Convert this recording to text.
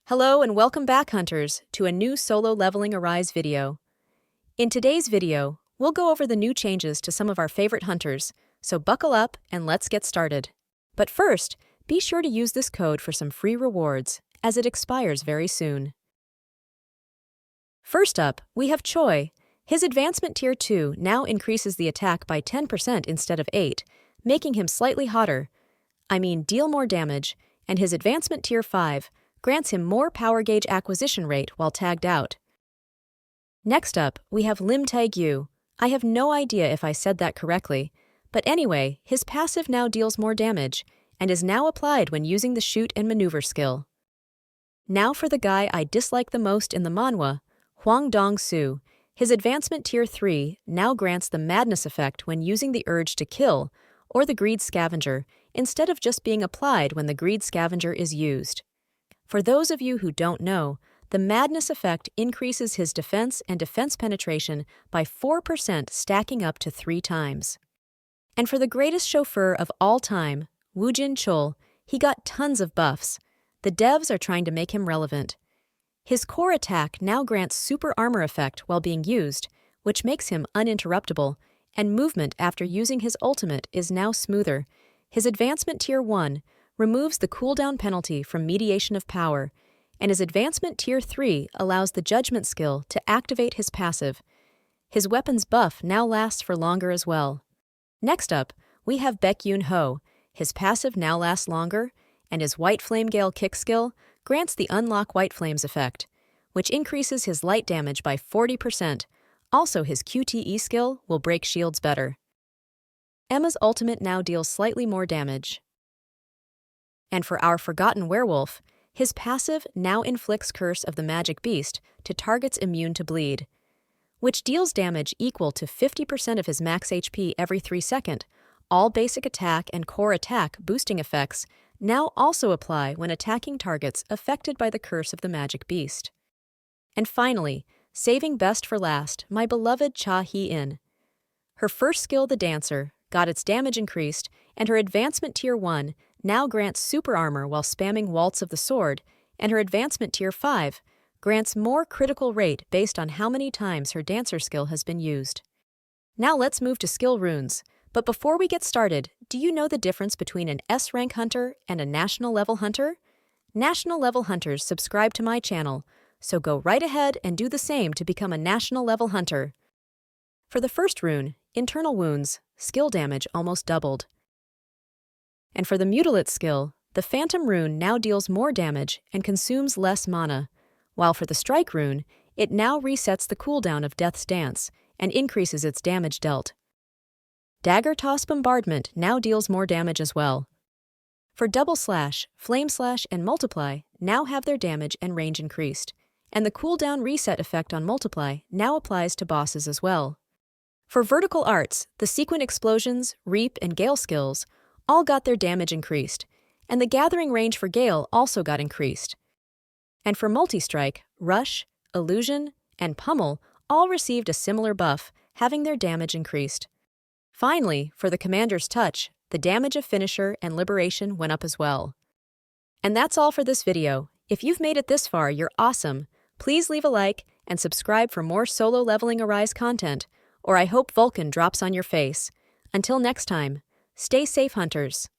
Hello and welcome back, Hunters, to a new Solo Leveling Arise video. In today's video, we'll go over the new changes to some of our favorite hunters, so buckle up and let's get started. But first, be sure to use this code for some free rewards, as it expires very soon. First up, we have Choi. His advancement tier 2 now increases the attack by 10% instead of 8, making him slightly hotter. Deal more damage, and his advancement tier 5 grants him more power gauge acquisition rate while tagged out. Next up, we have Lim Tae-Gyu. I have no idea if I said that correctly, but anyway, his passive now deals more damage, and is now applied when using the shoot and maneuver skill. Now for the guy I dislike the most in the manhwa, Hwang Dongsoo. His advancement tier 3 now grants the madness effect when using the urge to kill, or the greed scavenger, instead of just being applied when the greed scavenger is used. For those of you who don't know, the madness effect increases his defense and defense penetration by 4%, stacking up to 3 times. And for the greatest chauffeur of all time, Jinchul, he got tons of buffs. The devs are trying to make him relevant. His core attack now grants super armor effect while being used, which makes him uninterruptible, and movement after using his ultimate is now smoother. His advancement tier 1 removes the cooldown penalty from mediation of power, and his advancement tier 3 allows the judgment skill to activate his passive. His weapon's buff now lasts for longer as well. Next up, we have Baek Yoonho. His passive now lasts longer, and his White Flame Gale kick skill grants the Unlock White Flames effect, which increases his light damage by 40%. Also, his QTE skill will break shields better. Emma's ultimate now deals slightly more damage. And for our forgotten werewolf, his passive now inflicts Curse of the Magic Beast to targets immune to bleed, which deals damage equal to 50% of his max HP every 3 seconds. All basic attack and core attack boosting effects now also apply when attacking targets affected by the Curse of the Magic Beast. And finally, saving best for last, my beloved Hae-In. Her first skill, the Dancer, got its damage increased, and her advancement tier 1 now grants super armor while spamming Waltz of the Sword, and her advancement tier 5 grants more critical rate based on how many times her Dancer skill has been used. Now let's move to skill runes. But before we get started, do you know the difference between an S-rank hunter and a national level hunter? National level hunters subscribe to my channel, so go right ahead and do the same to become a national level hunter. For the first rune, Internal Wounds, skill damage almost doubled. And for the Mutilate skill, the Phantom rune now deals more damage and consumes less mana, while for the Strike rune, it now resets the cooldown of Death's Dance and increases its damage dealt. Dagger Toss Bombardment now deals more damage as well. For Double Slash, Flame Slash, and Multiply now have their damage and range increased, and the cooldown reset effect on Multiply now applies to bosses as well. For Vertical Arts, the Sequent Explosions, Reap, and Gale skills all got their damage increased, and the gathering range for Gale also got increased. And for Multi-Strike, Rush, Illusion, and Pummel all received a similar buff, having their damage increased. Finally, for the Commander's Touch, the damage of Finisher and Liberation went up as well. And that's all for this video. If you've made it this far, you're awesome. Please leave a like and subscribe for more Solo Leveling Arise content, or I hope Vulcan drops on your face. Until next time, stay safe, hunters.